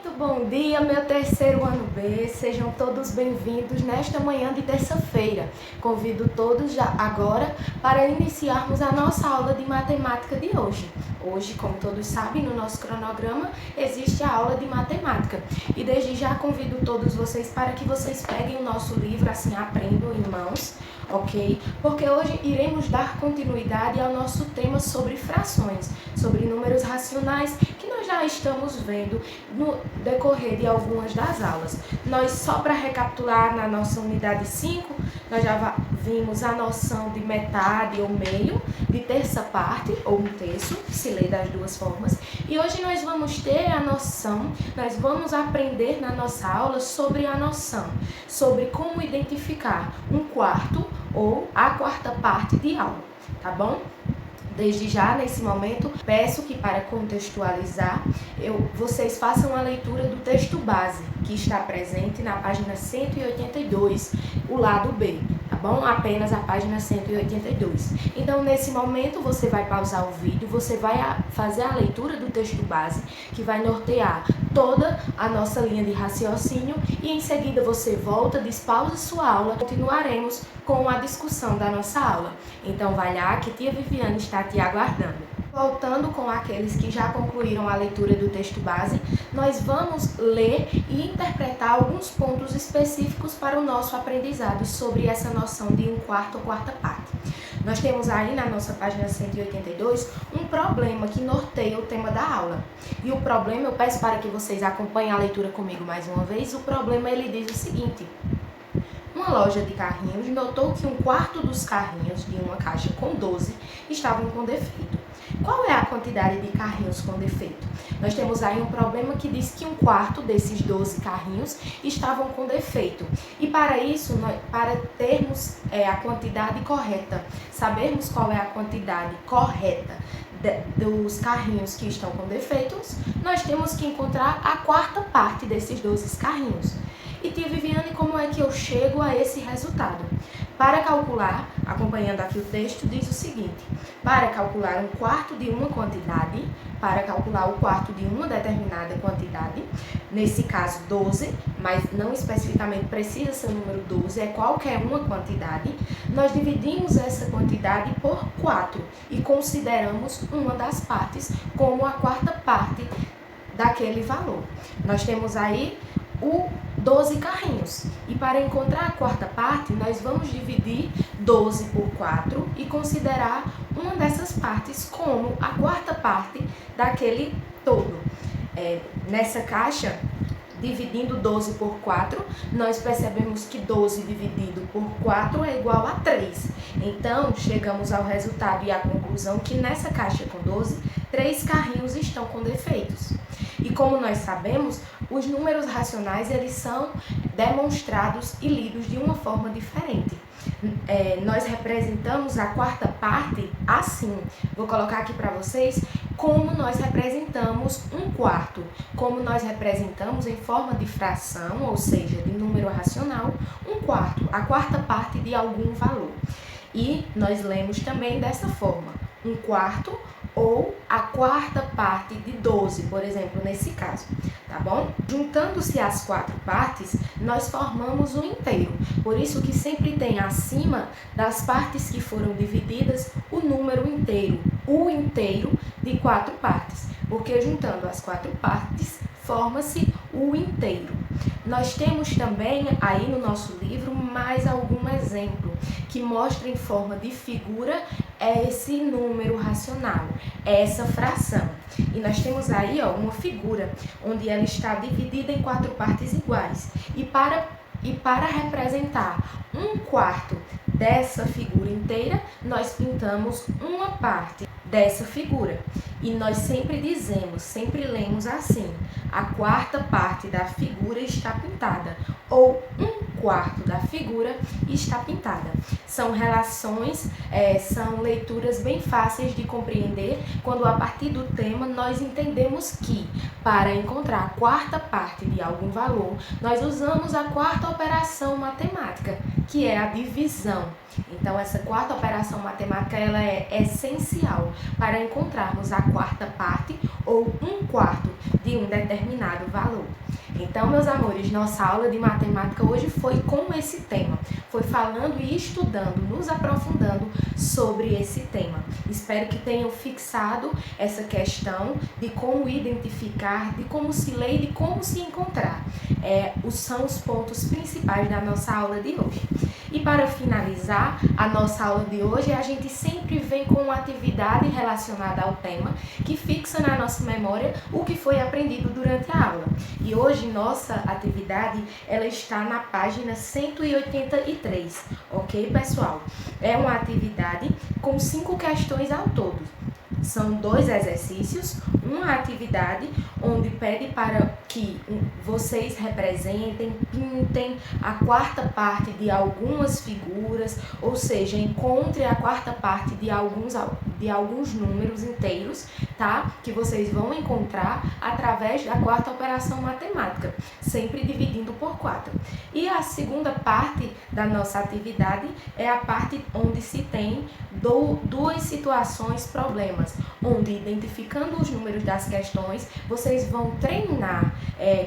Muito bom dia, meu terceiro ano B. Sejam todos bem-vindos nesta manhã de terça-feira. Convido todos já agora para iniciarmos a nossa aula de matemática de hoje. Hoje, como todos sabem, no nosso cronograma existe a aula de matemática. E desde já convido todos vocês para que vocês peguem o nosso livro, assim aprendam em mãos, ok? Porque hoje iremos dar continuidade ao nosso tema sobre frações, sobre números racionais, que nós já estamos vendo no decorrer de algumas das aulas. Nós, só para recapitular, na nossa unidade 5, nós já vimos a noção de metade ou meio, de terça parte ou um terço, que se lê das duas formas. E hoje nós vamos ter a noção, nós vamos aprender na nossa aula sobre a noção, sobre como identificar um quarto ou a quarta parte de algo, tá bom? Desde já, nesse momento, peço que, para contextualizar, vocês façam a leitura do texto base, que está presente na página 182, o lado B, tá bom? Apenas a página 182. Então, nesse momento, você vai pausar o vídeo, você vai fazer a leitura do texto base, que vai nortear toda a nossa linha de raciocínio, e em seguida você volta, despausa sua aula, continuaremos com a discussão da nossa aula. Então vai lá que tia Viviane está te aguardando. Voltando com aqueles que já concluíram a leitura do texto base, nós vamos ler e interpretar alguns pontos específicos para o nosso aprendizado sobre essa noção de um quarto ou quarta parte. Nós temos aí na nossa página 182 um problema que norteia o tema da aula. E o problema, eu peço para que vocês acompanhem a leitura comigo mais uma vez, o problema ele diz o seguinte: uma loja de carrinhos notou que um quarto dos carrinhos de uma caixa com 12 estavam com defeito. Qual é a quantidade de carrinhos com defeito? Nós temos aí um problema que diz que um quarto desses 12 carrinhos estavam com defeito. E para isso, para termos a quantidade correta, sabermos qual é a quantidade correta dos carrinhos que estão com defeitos, nós temos que encontrar a quarta parte desses 12 carrinhos. E tia Viviane, como é que eu chego a esse resultado? Para calcular, acompanhando aqui o texto, diz o seguinte: para calcular um quarto de uma quantidade, para calcular o quarto de uma determinada quantidade, nesse caso 12, mas não especificamente precisa ser o número 12, é qualquer uma quantidade, nós dividimos essa quantidade por 4 e consideramos uma das partes como a quarta parte daquele valor. Nós temos aí o 12 carrinhos. E para encontrar a quarta parte, nós vamos dividir 12 por 4 e considerar uma dessas partes como a quarta parte daquele todo. Nessa caixa, dividindo 12 por 4, nós percebemos que 12 dividido por 4 é igual a 3. Então, chegamos ao resultado e à conclusão que nessa caixa com 12, 3 carrinhos estão com defeitos. E como nós sabemos, os números racionais eles são demonstrados e lidos de uma forma diferente. Nós representamos a quarta parte assim. Vou colocar aqui para vocês como nós representamos um quarto, como nós representamos em forma de fração, ou seja, de número racional, um quarto, a quarta parte de algum valor. E nós lemos também dessa forma: um quarto ou a quarta parte de 12, por exemplo, nesse caso, tá bom? Juntando-se as quatro partes, nós formamos um inteiro. Por isso que sempre tem acima das partes que foram divididas o número inteiro, o inteiro de 4 partes, porque juntando as 4 partes, forma-se o inteiro. Nós temos também aí no nosso livro mais algum exemplo que mostra em forma de figura esse número racional, essa fração. E nós temos aí uma figura onde ela está dividida em 4 partes iguais. E para representar um quarto dessa figura inteira, nós pintamos uma parte dessa figura. E nós sempre dizemos, sempre lemos assim: a quarta parte da figura está pintada, ou um quarto da figura está pintada. São relações, são leituras bem fáceis de compreender quando a partir do tema nós entendemos que para encontrar a quarta parte de algum valor, nós usamos a quarta operação matemática, que é a divisão. Então, essa quarta operação matemática ela é essencial para encontrarmos a quarta parte ou 1/4 de um determinado valor. Então, meus amores, nossa aula de matemática hoje foi com esse tema. Foi falando e estudando, nos aprofundando sobre esse tema. Espero que tenham fixado essa questão de como identificar, de como se ler e de como se encontrar. São os pontos principais da nossa aula de hoje. E para finalizar a nossa aula de hoje, a gente sempre vem com uma atividade relacionada ao tema que fixa na nossa memória o que foi aprendido durante a aula. E hoje nossa atividade ela está na página 183, ok, pessoal? É uma atividade com 5 questões ao todo. São 2 exercícios, uma atividade onde pede para que vocês representem, pintem a quarta parte de algumas figuras, ou seja, encontre a quarta parte de alguns números inteiros, tá? Que vocês vão encontrar através da quarta operação matemática, sempre dividindo por 4. E a segunda parte da nossa atividade é a parte onde se tem duas situações, problemas, onde identificando os números das questões, vocês vão treinar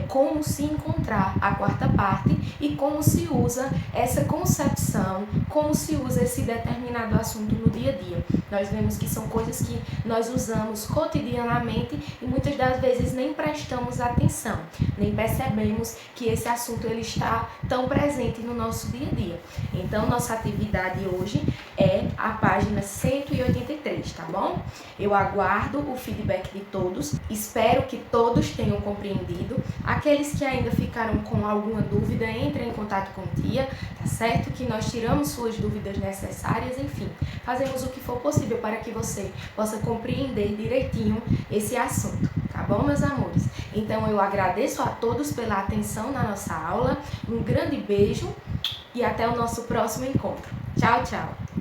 como se encontrar a quarta parte e como se usa essa concepção, como se usa esse determinado assunto no dia a dia. Nós vemos que são coisas que nós usamos cotidianamente e muitas das vezes nem prestamos atenção, nem percebemos que esse assunto ele está tão presente no nosso dia a dia. Então, nossa atividade hoje é a página 183, tá bom? Eu aguardo o feedback de todos, espero que todos tenham compreendido. Aqueles que ainda ficaram com alguma dúvida, entrem em contato com a tia, tá certo? Que nós tiramos suas dúvidas necessárias, enfim, fazemos o que for possível para que você possa compreender direitinho esse assunto, tá bom, meus amores? Então, eu agradeço a todos pela atenção na nossa aula, um grande beijo e até o nosso próximo encontro. Tchau, tchau!